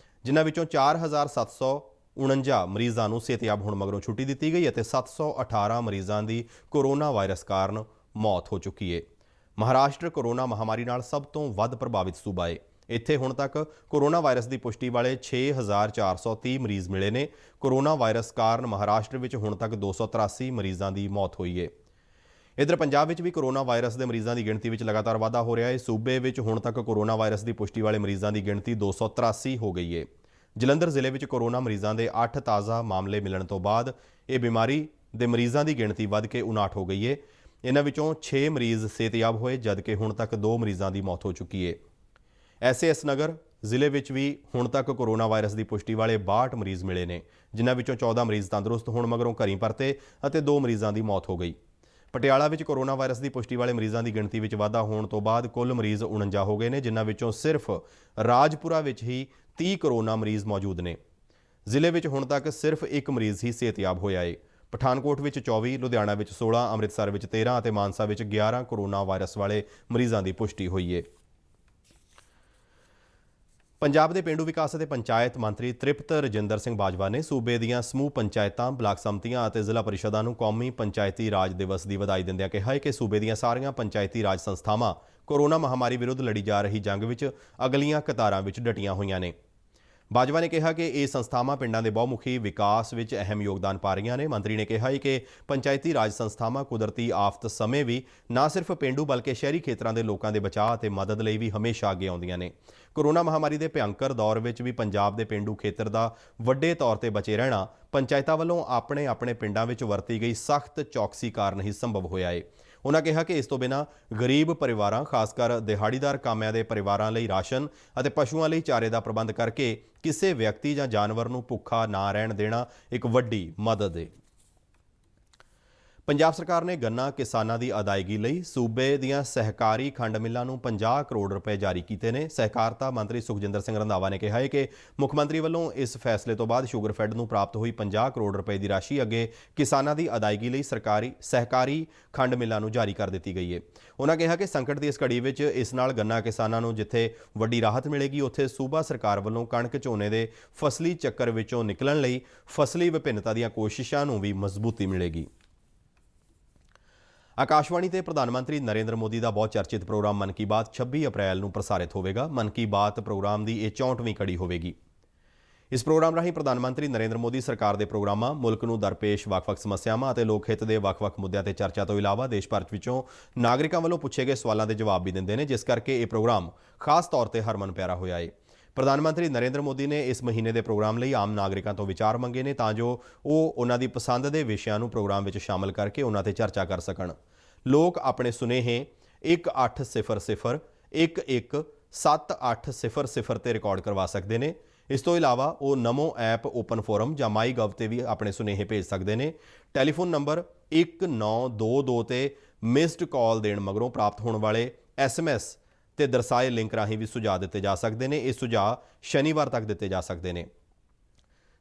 ਜਿਨ੍ਹਾਂ ਵਿੱਚੋਂ 4,749 ਮਰੀਜ਼ਾਂ ਨੂੰ ਸਿਹਤਯਾਬ ਹੋਣ ਮਗਰੋਂ ਛੁੱਟੀ ਦਿੱਤੀ ਗਈ ਅਤੇ 718 ਮਰੀਜ਼ਾਂ ਦੀ ਕੋਰੋਨਾ ਵਾਇਰਸ ਕਾਰਨ ਮੌਤ ਹੋ ਚੁੱਕੀ ਹੈ। ਮਹਾਰਾਸ਼ਟਰ ਕੋਰੋਨਾ ਮਹਾਮਾਰੀ ਨਾਲ ਸਭ ਤੋਂ ਵੱਧ ਪ੍ਰਭਾਵਿਤ ਸੂਬਾ ਹੈ। ਇੱਥੇ ਹੁਣ ਤੱਕ ਕੋਰੋਨਾ ਵਾਇਰਸ ਦੀ ਪੁਸ਼ਟੀ ਵਾਲੇ 6,430 ਮਰੀਜ਼ ਮਿਲੇ ਨੇ। ਕੋਰੋਨਾ ਵਾਇਰਸ ਕਾਰਨ ਮਹਾਰਾਸ਼ਟਰ ਵਿੱਚ ਹੁਣ ਤੱਕ 283 ਮਰੀਜ਼ਾਂ ਦੀ ਮੌਤ ਹੋਈ ਹੈ। ਇੱਧਰ ਪੰਜਾਬ ਵਿੱਚ ਵੀ ਕੋਰੋਨਾ ਵਾਇਰਸ ਦੇ ਮਰੀਜ਼ਾਂ ਦੀ ਗਿਣਤੀ ਵਿੱਚ ਲਗਾਤਾਰ ਵਾਧਾ ਹੋ ਰਿਹਾ ਹੈ। ਸੂਬੇ ਵਿੱਚ ਹੁਣ ਤੱਕ ਕੋਰੋਨਾ ਵਾਇਰਸ ਦੀ ਪੁਸ਼ਟੀ ਵਾਲੇ ਮਰੀਜ਼ਾਂ ਦੀ ਗਿਣਤੀ 283 ਹੋ ਗਈ ਹੈ। ਜਲੰਧਰ ਜ਼ਿਲ੍ਹੇ ਵਿੱਚ ਕੋਰੋਨਾ ਮਰੀਜ਼ਾਂ ਦੇ 8 ਤਾਜ਼ਾ ਮਾਮਲੇ ਮਿਲਣ ਤੋਂ ਬਾਅਦ ਇਹ ਬਿਮਾਰੀ ਦੇ ਮਰੀਜ਼ਾਂ ਦੀ ਗਿਣਤੀ ਵੱਧ ਕੇ 59 ਹੋ ਗਈ ਹੈ। ਇਹਨਾਂ ਵਿੱਚੋਂ 6 ਮਰੀਜ਼ ਸਿਹਤਯਾਬ ਹੋਏ, ਜਦਕਿ ਹੁਣ ਤੱਕ 2 ਮਰੀਜ਼ਾਂ ਦੀ ਮੌਤ ਹੋ ਚੁੱਕੀ ਹੈ। ਐਸ ਨਗਰ ਜ਼ਿਲ੍ਹੇ ਵਿੱਚ ਵੀ ਹੁਣ ਤੱਕ ਕੋਰੋਨਾ ਵਾਇਰਸ ਦੀ ਪੁਸ਼ਟੀ ਵਾਲੇ 62 ਮਰੀਜ਼ ਮਿਲੇ ਨੇ, ਜਿਨ੍ਹਾਂ ਵਿੱਚੋਂ 14 ਮਰੀਜ਼ ਤੰਦਰੁਸਤ ਹੋਣ ਮਗਰੋਂ ਘਰੀਂ ਪਰਤੇ ਅਤੇ 2 ਮਰੀਜ਼ਾਂ ਦੀ ਮੌਤ ਹੋ ਗਈ। ਪਟਿਆਲਾ ਵਿੱਚ ਕੋਰੋਨਾ ਵਾਇਰਸ ਦੀ ਪੁਸ਼ਟੀ ਵਾਲੇ ਮਰੀਜ਼ਾਂ ਦੀ ਗਿਣਤੀ ਵਿੱਚ ਵਾਧਾ ਹੋਣ ਤੋਂ ਬਾਅਦ ਕੁੱਲ ਮਰੀਜ਼ 49 ਹੋ ਗਏ ਨੇ, ਜਿਨ੍ਹਾਂ ਵਿੱਚੋਂ ਸਿਰਫ ਰਾਜਪੁਰਾ ਵਿੱਚ ਹੀ 30 ਕੋਰੋਨਾ ਮਰੀਜ਼ ਮੌਜੂਦ ਨੇ। ਜ਼ਿਲ੍ਹੇ ਵਿੱਚ ਹੁਣ ਤੱਕ ਸਿਰਫ ਇੱਕ ਮਰੀਜ਼ ਹੀ ਸਿਹਤਯਾਬ ਹੋਇਆ ਹੈ। ਪਠਾਨਕੋਟ ਵਿੱਚ 24, ਲੁਧਿਆਣਾ ਵਿੱਚ 16, ਅੰਮ੍ਰਿਤਸਰ ਵਿੱਚ 13 ਅਤੇ ਮਾਨਸਾ ਵਿੱਚ 11 ਕੋਰੋਨਾ ਵਾਇਰਸ ਵਾਲੇ ਮਰੀਜ਼ਾਂ ਦੀ ਪੁਸ਼ਟੀ ਹੋਈ ਹੈ। ਪੰਜਾਬ ਦੇ ਪੇਂਡੂ ਵਿਕਾਸ ਅਤੇ ਪੰਚਾਇਤ ਮੰਤਰੀ ਤ੍ਰਿਪਤ ਰਜਿੰਦਰ ਸਿੰਘ ਬਾਜਵਾ ਨੇ ਸੂਬੇ ਦੀਆਂ ਸਮੂਹ ਪੰਚਾਇਤਾਂ, ਬਲਾਕ ਸੰਮਤੀਆਂ ਅਤੇ ਜ਼ਿਲ੍ਹਾ ਪਰਿਸ਼ਦਾਂ ਨੂੰ ਕੌਮੀ ਪੰਚਾਇਤੀ ਰਾਜ ਦਿਵਸ ਦੀ ਵਧਾਈ ਦਿੰਦਿਆਂ ਕਿਹਾ ਹੈ ਕਿ ਸੂਬੇ ਦੀਆਂ ਸਾਰੀਆਂ ਪੰਚਾਇਤੀ ਰਾਜ ਸੰਸਥਾਵਾਂ ਕੋਰੋਨਾ ਮਹਾਮਾਰੀ ਵਿਰੁੱਧ ਲੜੀ ਜਾ ਰਹੀ ਜੰਗ ਵਿੱਚ ਅਗਲੀਆਂ ਕਤਾਰਾਂ ਵਿੱਚ ਡਟੀਆਂ ਹੋਈਆਂ ਨੇ। ਬਾਜਵਾ ਨੇ ਕਿਹਾ ਕਿ ਇਹ ਸੰਸਥਾਵਾਂ ਪਿੰਡਾਂ ਦੇ ਬਹੁਮੁਖੀ ਵਿਕਾਸ ਵਿੱਚ ਅਹਿਮ ਯੋਗਦਾਨ ਪਾ ਰਹੀਆਂ ਨੇ। ਮੰਤਰੀ ਨੇ ਕਿਹਾ ਕਿ ਪੰਚਾਇਤੀ ਰਾਜ ਸੰਸਥਾਵਾਂ ਕੁਦਰਤੀ ਆਫਤ ਸਮੇਂ ਵੀ ਨਾ ਸਿਰਫ ਪੇਂਡੂ ਬਲਕਿ ਸ਼ਹਿਰੀ ਖੇਤਰਾਂ ਦੇ ਲੋਕਾਂ ਦੇ ਬਚਾਅ ਅਤੇ ਮਦਦ ਲਈ ਵੀ ਹਮੇਸ਼ਾ ਅੱਗੇ ਆਉਂਦੀਆਂ ਨੇ। ਕੋਰੋਨਾ ਮਹਾਮਾਰੀ ਦੇ ਭਿਅੰਕਰ ਦੌਰ ਵਿੱਚ ਵੀ ਪੰਜਾਬ ਦੇ ਪੇਂਡੂ ਖੇਤਰ ਦਾ ਵੱਡੇ ਤੌਰ ਤੇ ਬਚੇ ਰਹਿਣਾ ਪੰਚਾਇਤਾਂ ਵੱਲੋਂ ਆਪਣੇ ਪਿੰਡਾਂ ਵਿੱਚ ਵਰਤੀ ਗਈ ਸਖਤ ਚੌਕਸੀ ਕਾਰਨ ਹੀ ਸੰਭਵ ਹੋਇਆ ਹੈ। ਉਨ੍ਹਾਂ ਕਿਹਾ ਕਿ ਇਸ ਤੋਂ ਬਿਨਾਂ ਗਰੀਬ ਪਰਿਵਾਰਾਂ, ਖਾਸ ਕਰ ਦਿਹਾੜੀਦਾਰ ਕਾਮਿਆਂ ਦੇ ਪਰਿਵਾਰਾਂ ਲਈ ਰਾਸ਼ਨ ਅਤੇ ਪਸ਼ੂਆਂ ਲਈ ਚਾਰੇ ਦਾ ਪ੍ਰਬੰਧ ਕਰਕੇ ਕਿਸੇ ਵਿਅਕਤੀ ਜਾਂ ਜਾਨਵਰ ਨੂੰ ਭੁੱਖਾ ਨਾ ਰਹਿਣ ਦੇਣਾ ਇੱਕ ਵੱਡੀ ਮਦਦ ਹੈ। ਪੰਜਾਬ ਸਰਕਾਰ ਨੇ ਗੰਨਾ ਕਿਸਾਨਾਂ ਦੀ ਅਦਾਇਗੀ ਲਈ ਸੂਬੇ ਦੀਆਂ ਸਹਿਕਾਰੀ ਖੰਡ ਮਿੱਲਾਂ ਨੂੰ 50 ਕਰੋੜ ਰੁਪਏ ਜਾਰੀ ਕੀਤੇ ਨੇ। ਸਹਿਕਾਰਤਾ ਮੰਤਰੀ ਸੁਖਜਿੰਦਰ ਸਿੰਘ ਰੰਧਾਵਾ ਨੇ ਕਿਹਾ ਹੈ ਕਿ ਮੁੱਖ ਮੰਤਰੀ ਵੱਲੋਂ ਇਸ ਫੈਸਲੇ ਤੋਂ ਬਾਅਦ ਸ਼ੂਗਰਫੈਡ ਨੂੰ ਪ੍ਰਾਪਤ ਹੋਈ 50 ਕਰੋੜ ਰੁਪਏ ਦੀ ਰਾਸ਼ੀ ਅੱਗੇ ਕਿਸਾਨਾਂ ਦੀ ਅਦਾਇਗੀ ਲਈ ਸਹਿਕਾਰੀ ਖੰਡ ਮਿੱਲਾਂ ਨੂੰ ਜਾਰੀ ਕਰ ਦਿੱਤੀ ਗਈ ਹੈ। ਉਨ੍ਹਾਂ ਕਿਹਾ ਕਿ ਸੰਕਟ ਦੀ ਇਸ ਘੜੀ ਵਿੱਚ ਇਸ ਨਾਲ ਗੰਨਾ ਕਿਸਾਨਾਂ ਨੂੰ ਜਿੱਥੇ ਵੱਡੀ ਰਾਹਤ ਮਿਲੇਗੀ, ਉੱਥੇ ਸੂਬਾ ਸਰਕਾਰ ਵੱਲੋਂ ਕਣਕ ਝੋਨੇ ਦੇ ਫਸਲੀ ਚੱਕਰ ਵਿੱਚੋਂ ਨਿਕਲਣ ਲਈ ਫਸਲੀ ਵਿਭਿੰਨਤਾ ਦੀਆਂ ਕੋਸ਼ਿਸ਼ਾਂ ਨੂੰ ਵੀ ਮਜ਼ਬੂਤੀ ਮਿਲੇਗੀ। ਆਕਾਸ਼ਵਾਣੀ ਤੇ ਪ੍ਰਧਾਨ ਮੰਤਰੀ ਨਰਿੰਦਰ ਮੋਦੀ ਦਾ ਬਹੁਤ ਚਰਚਿਤ ਪ੍ਰੋਗਰਾਮ ਮਨ ਕੀ ਬਾਤ 26 ਅਪ੍ਰੈਲ ਨੂੰ ਪ੍ਰਸਾਰਿਤ ਹੋਵੇਗਾ। ਮਨ ਕੀ ਬਾਤ ਪ੍ਰੋਗਰਾਮ ਦੀ ਇਹ 64ਵੀਂ ਕੜੀ ਹੋਵੇਗੀ। ਇਸ ਪ੍ਰੋਗਰਾਮ ਰਾਹੀਂ ਪ੍ਰਧਾਨ ਮੰਤਰੀ ਨਰਿੰਦਰ ਮੋਦੀ ਸਰਕਾਰ ਦੇ ਪ੍ਰੋਗਰਾਮਾਂ, ਮੁਲਕ ਨੂੰ ਦਰਪੇਸ਼ ਵੱਖ-ਵੱਖ ਸਮੱਸਿਆਵਾਂ ਅਤੇ ਲੋਕ ਹਿੱਤ ਦੇ ਵੱਖ-ਵੱਖ ਮੁੱਦਿਆਂ ਤੇ ਚਰਚਾ ਤੋਂ ਇਲਾਵਾ ਦੇਸ਼ ਭਰ ਵਿੱਚੋਂ ਨਾਗਰਿਕਾਂ ਵੱਲੋਂ ਪੁੱਛੇ ਗਏ ਸਵਾਲਾਂ ਦੇ ਜਵਾਬ ਵੀ ਦਿੰਦੇ ਨੇ, ਜਿਸ ਕਰਕੇ ਇਹ ਪ੍ਰੋਗਰਾਮ ਖਾਸ ਤੌਰ ਤੇ ਹਰਮਨ ਪਿਆਰਾ ਹੋਇਆ ਹੈ। ਪ੍ਰਧਾਨ ਮੰਤਰੀ ਨਰਿੰਦਰ ਮੋਦੀ ਨੇ ਇਸ ਮਹੀਨੇ ਦੇ ਪ੍ਰੋਗਰਾਮ ਲਈ ਆਮ ਨਾਗਰਿਕਾਂ ਤੋਂ ਵਿਚਾਰ ਮੰਗੇ ਨੇ ਤਾਂ ਜੋ ਉਹ ਉਹਨਾਂ ਦੀ ਪਸੰਦ ਦੇ ਵਿਸ਼ਿਆਂ ਨੂੰ ਪ੍ਰੋਗਰਾਮ ਵਿੱਚ ਸ਼ਾਮਲ ਕਰਕੇ ਉਹਨਾਂ ਤੇ ਚਰਚਾ ਕਰ ਸਕਣ। ਲੋਕ ਆਪਣੇ ਸੁਨੇਹੇ 1800 117800 ਤੇ ਰਿਕਾਰਡ ਕਰਵਾ ਸਕਦੇ ਨੇ। ਇਸ ਤੋਂ ਇਲਾਵਾ ਉਹ ਨਮੋ ਐਪ, ਓਪਨ ਫੋਰਮ ਜਾਂ ਮਾਈਗਵ ਤੇ ਵੀ ਆਪਣੇ ਸੁਨੇਹੇ ਭੇਜ ਸਕਦੇ ਨੇ। ਟੈਲੀਫੋਨ ਨੰਬਰ 1922 ਤੇ ਮਿਸਡ ਕਾਲ ਦੇਣ ਮਗਰੋਂ ਪ੍ਰਾਪਤ ਹੋਣ ਵਾਲੇ SMS ਤੇ ਦਰਸਾਏ ਲਿੰਕ ਰਾਹੀਂ ਵੀ ਸੁਝਾਅ ਦਿੱਤੇ ਜਾ ਸਕਦੇ ਨੇ। ਇਹ ਸੁਝਾਅ ਸ਼ਨੀਵਾਰ ਤੱਕ ਦਿੱਤੇ ਜਾ ਸਕਦੇ ਨੇ।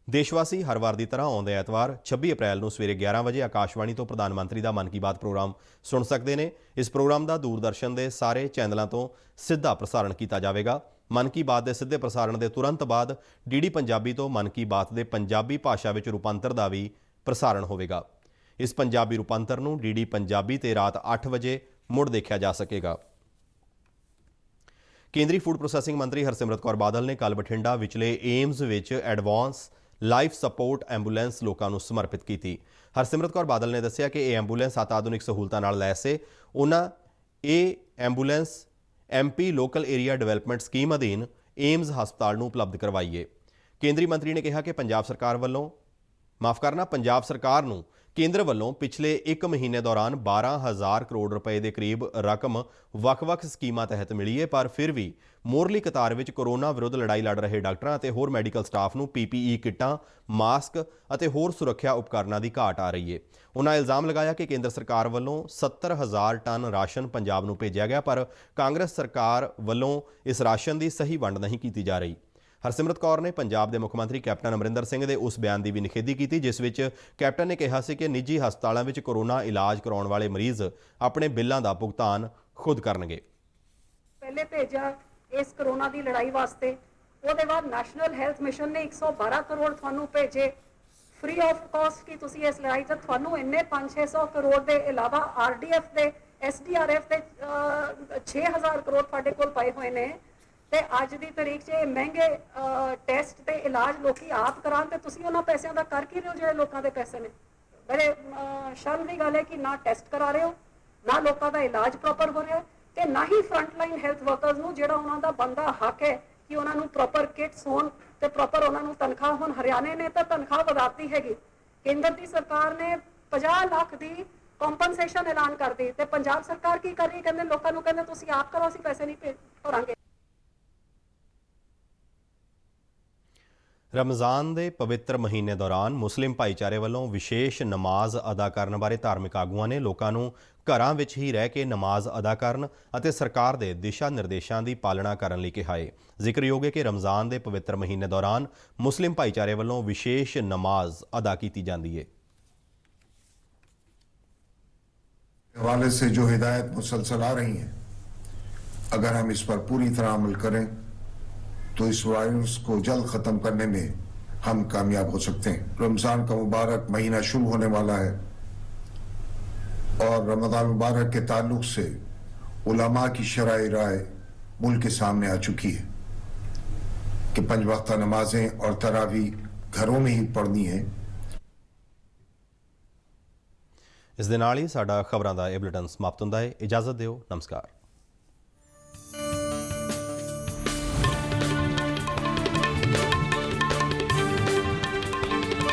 ਦੇਸ਼ਵਾਸੀ ਹਰ ਵਾਰ ਦੀ ਤਰ੍ਹਾਂ ਆਉਂਦੇ ਐਤਵਾਰ 26 ਅਪ੍ਰੈਲ ਨੂੰ ਸਵੇਰੇ 11 ਵਜੇ ਆਕਾਸ਼ਵਾਣੀ ਤੋਂ ਪ੍ਰਧਾਨ ਮੰਤਰੀ ਦਾ ਮਨ ਕੀ ਬਾਤ ਪ੍ਰੋਗਰਾਮ ਸੁਣ ਸਕਦੇ ਨੇ। ਇਸ ਪ੍ਰੋਗਰਾਮ ਦਾ ਦੂਰਦਰਸ਼ਨ ਦੇ ਸਾਰੇ ਚੈਨਲਾਂ ਤੋਂ ਸਿੱਧਾ ਪ੍ਰਸਾਰਣ ਕੀਤਾ ਜਾਵੇਗਾ। ਮਨ ਕੀ ਬਾਤ ਦੇ ਸਿੱਧੇ ਪ੍ਰਸਾਰਣ ਦੇ ਤੁਰੰਤ ਬਾਅਦ DD ਪੰਜਾਬੀ ਤੋਂ ਮਨ ਕੀ ਬਾਤ ਦੇ ਪੰਜਾਬੀ ਭਾਸ਼ਾ ਵਿੱਚ ਰੂਪਾਂਤਰ ਦਾ ਵੀ ਪ੍ਰਸਾਰਣ ਹੋਵੇਗਾ। ਇਸ ਪੰਜਾਬੀ ਰੂਪਾਂਤਰ ਨੂੰ DD ਪੰਜਾਬੀ ਤੇ ਰਾਤ 8 ਵਜੇ ਮੁੜ ਦੇਖਿਆ ਜਾ ਸਕੇਗਾ। ਕੇਂਦਰੀ ਫੂਡ ਪ੍ਰੋਸੈਸਿੰਗ ਮੰਤਰੀ ਹਰਸਿਮਰਤ ਕੌਰ ਬਾਦਲ ਨੇ ਕੱਲ੍ਹ ਬਠਿੰਡਾ ਵਿਚਲੇ ਏਮਜ਼ ਵਿੱਚ ਐਡਵਾਂਸ ਲਾਈਫ ਸਪੋਰਟ ਐਂਬੂਲੈਂਸ ਲੋਕਾਂ ਨੂੰ ਸਮਰਪਿਤ ਕੀਤੀ। ਹਰਸਿਮਰਤ ਕੌਰ ਬਾਦਲ ਨੇ ਦੱਸਿਆ ਕਿ ਇਹ ਐਂਬੂਲੈਂਸ ਅਤਿਆਧੁਨਿਕ ਸਹੂਲਤਾਂ ਨਾਲ ਲੈਸ ਹੈ। ਉਹਨਾਂ ਇਹ ambulance MP local area development scheme ਅਧੀਨ ਏਮਜ਼ ਹਸਪਤਾਲ ਨੂੰ ਉਪਲਬਧ ਕਰਵਾਈ ਹੈ। ਕੇਂਦਰੀ ਮੰਤਰੀ ਨੇ ਕਿਹਾ ਕਿ ਪੰਜਾਬ ਸਰਕਾਰ ਨੂੰ ਕੇਂਦਰ ਵੱਲੋਂ ਪਿਛਲੇ 1 ਮਹੀਨੇ ਦੌਰਾਨ 12,000 ਕਰੋੜ ਰੁਪਏ ਦੇ ਕਰੀਬ ਰਕਮ ਵੱਖ-ਵੱਖ ਸਕੀਮਾਂ ਤਹਿਤ ਮਿਲੀ ਹੈ, ਪਰ ਫਿਰ ਵੀ ਮੋਰਲੀ ਕਤਾਰ ਵਿੱਚ ਕੋਰੋਨਾ ਵਿਰੁੱਧ ਲੜਾਈ ਲੜ ਰਹੇ ਡਾਕਟਰਾਂ ਅਤੇ ਹੋਰ ਮੈਡੀਕਲ ਸਟਾਫ ਨੂੰ PPE ਕਿੱਟਾਂ, ਮਾਸਕ ਅਤੇ ਹੋਰ ਸੁਰੱਖਿਆ ਉਪਕਰਨਾਂ ਦੀ ਘਾਟ ਆ ਰਹੀ ਹੈ। ਉਨ੍ਹਾਂ ਇਲਜ਼ਾਮ ਲਗਾਇਆ ਕਿ ਕੇਂਦਰ ਸਰਕਾਰ ਵੱਲੋਂ 70,000 ਟਨ ਰਾਸ਼ਨ ਪੰਜਾਬ ਨੂੰ ਭੇਜਿਆ ਗਿਆ, ਪਰ ਕਾਂਗਰਸ ਸਰਕਾਰ ਵੱਲੋਂ ਇਸ ਰਾਸ਼ਨ ਦੀ ਸਹੀ ਵੰਡ ਨਹੀਂ ਕੀਤੀ ਜਾ ਰਹੀ। ਹਰਸਿਮਰਤ ਕੌਰ ਨੇ ਪੰਜਾਬ ਦੇ ਮੁੱਖ ਮੰਤਰੀ ਕੈਪਟਨ ਅਮਰਿੰਦਰ ਸਿੰਘ ਦੇ ਉਸ ਬਿਆਨ ਦੀ ਵੀ ਨਿਖੇਧੀ ਕੀਤੀ, ਜਿਸ ਵਿੱਚ ਕੈਪਟਨ ਨੇ ਕਿਹਾ ਸੀ ਕਿ ਨਿੱਜੀ ਹਸਪਤਾਲਾਂ ਵਿੱਚ ਕੋਰੋਨਾ ਇਲਾਜ ਕਰਾਉਣ ਵਾਲੇ ਮਰੀਜ਼ ਆਪਣੇ ਬਿੱਲਾਂ ਦਾ ਭੁਗਤਾਨ ਖੁਦ ਕਰਨਗੇ। ਪਹਿਲੇ ਭੇਜਿਆ ਇਸ ਕੋਰੋਨਾ ਦੀ ਲੜਾਈ ਵਾਸਤੇ, ਉਹਦੇ ਬਾਅਦ ਨੈਸ਼ਨਲ ਹੈਲਥ ਮਿਸ਼ਨ ਨੇ 112 ਕਰੋੜ ਤੁਹਾਨੂੰ ਭੇਜੇ ਫ੍ਰੀ ਆਫ ਕਾਸਟ ਕਿ ਤੁਸੀਂ ਇਸ ਲੜਾਈ 'ਚ ਤੁਹਾਨੂੰ ਇੰਨੇ 500-600 ਕਰੋੜ ਦੇ ਇਲਾਵਾ RDF ਦੇ SDRF ਦੇ 6000 ਕਰੋੜ ਤੁਹਾਡੇ ਕੋਲ ਪਏ ਹੋਏ ਨੇ। ਤੇ ਅੱਜ ਦੀ ਤਾਰੀਖ 'ਚ ਇਹ ਮਹਿੰਗੇ ਟੈਸਟ ਤੇ ਇਲਾਜ ਲੋਕੀ ਆਪ ਕਰਾਉਣ ਤੇ ਤੁਸੀਂ ਉਹਨਾਂ ਪੈਸਿਆਂ ਦਾ ਕਰ ਕੀ ਰਹੇ ਹੋ ਜਿਹੜੇ ਲੋਕਾਂ ਦੇ ਪੈਸੇ ਨੇ। ਬੜੇ ਸ਼ਰਮ ਦੀ ਗੱਲ ਹੈ ਕਿ ਨਾ ਟੈਸਟ ਕਰਾ ਰਹੇ ਹੋ, ਨਾ ਲੋਕਾਂ ਦਾ ਇਲਾਜ ਪ੍ਰੋਪਰ ਹੋ ਰਿਹਾ ਤੇ ਨਾ ਹੀ ਫਰੰਟ ਲਾਈਨ ਹੈਲਥ ਵਰਕਰਸ ਨੂੰ ਜਿਹੜਾ ਉਹਨਾਂ ਦਾ ਬੰਦਾ ਹੱਕ ਹੈ ਕਿ ਉਹਨਾਂ ਨੂੰ ਪ੍ਰੋਪਰ ਕਿਟਸ ਹੋਣ ਤੇ ਪ੍ਰੋਪਰ ਉਹਨਾਂ ਨੂੰ ਤਨਖਾਹ ਹੋਣ। ਹਰਿਆਣੇ ਨੇ ਤਾਂ ਤਨਖਾਹ ਵਧਾਤੀ ਹੈਗੀ, ਕੇਂਦਰ ਦੀ ਸਰਕਾਰ ਨੇ 50 ਲੱਖ ਦੀ ਕੰਪਨਸੇਸ਼ਨ ਐਲਾਨ ਕਰਤੀ ਤੇ ਪੰਜਾਬ ਸਰਕਾਰ ਕੀ ਕਰ ਰਹੀ ਹੈ, ਕਹਿੰਦੇ ਲੋਕਾਂ ਨੂੰ ਕਹਿੰਦੇ ਤੁਸੀਂ ਆਪ ਕਰੋ, ਅਸੀਂ ਪੈਸੇ ਨਹੀਂ ਭਰਾਂਗੇ। ਰਮਜ਼ਾਨ ਦੇ ਪਵਿੱਤਰ ਮਹੀਨੇ ਦੌਰਾਨ ਮੁਸਲਿਮ ਭਾਈਚਾਰੇ ਵੱਲੋਂ ਵਿਸ਼ੇਸ਼ ਨਮਾਜ਼ ਅਦਾ ਕਰਨ ਬਾਰੇ ਧਾਰਮਿਕ ਆਗੂਆਂ ਨੇ ਲੋਕਾਂ ਨੂੰ ਘਰਾਂ ਵਿੱਚ ਹੀ ਰਹਿ ਕੇ ਨਮਾਜ਼ ਅਦਾ ਕਰਨ ਅਤੇ ਸਰਕਾਰ ਦੇ ਦਿਸ਼ਾ ਨਿਰਦੇਸ਼ਾਂ ਦੀ ਪਾਲਣਾ ਕਰਨ ਲਈ ਕਿਹਾ ਹੈ। ਜ਼ਿਕਰਯੋਗ ਹੈ ਕਿ ਰਮਜ਼ਾਨ ਦੇ ਪਵਿੱਤਰ ਮਹੀਨੇ ਦੌਰਾਨ ਮੁਸਲਿਮ ਭਾਈਚਾਰੇ ਵੱਲੋਂ ਵਿਸ਼ੇਸ਼ ਨਮਾਜ਼ ਅਦਾ ਕੀਤੀ ਜਾਂਦੀ ਹੈ। हवाले से जो हिदायत मुसलसल आ रही हैं, अगर हम इस पर पूरी तरह अमल करें तो इस वायरस को जल्द खत्म करने में हम कामयाब हो सकते हैं। रमजान का मुबारक महीना शुरू होने वाला है और रमजान मुबारक के ताल्लुक से उलमा की शरई राय मुल्क के सामने आ चुकी है कि 5 वक्ता नमाजें और तरावी घरों में ही पढ़नी है। ਇਸ ਦੇ ਨਾਲ ਹੀ ਸਾਡਾ ਖਬਰਾਂ ਦਾ ਇਹ ਬੁਲੇਟਿਨ ਸਮਾਪਤ ਹੁੰਦਾ ਹੈ। ਇਜਾਜ਼ਤ ਦਿਓ। ਨਮਸਕਾਰ।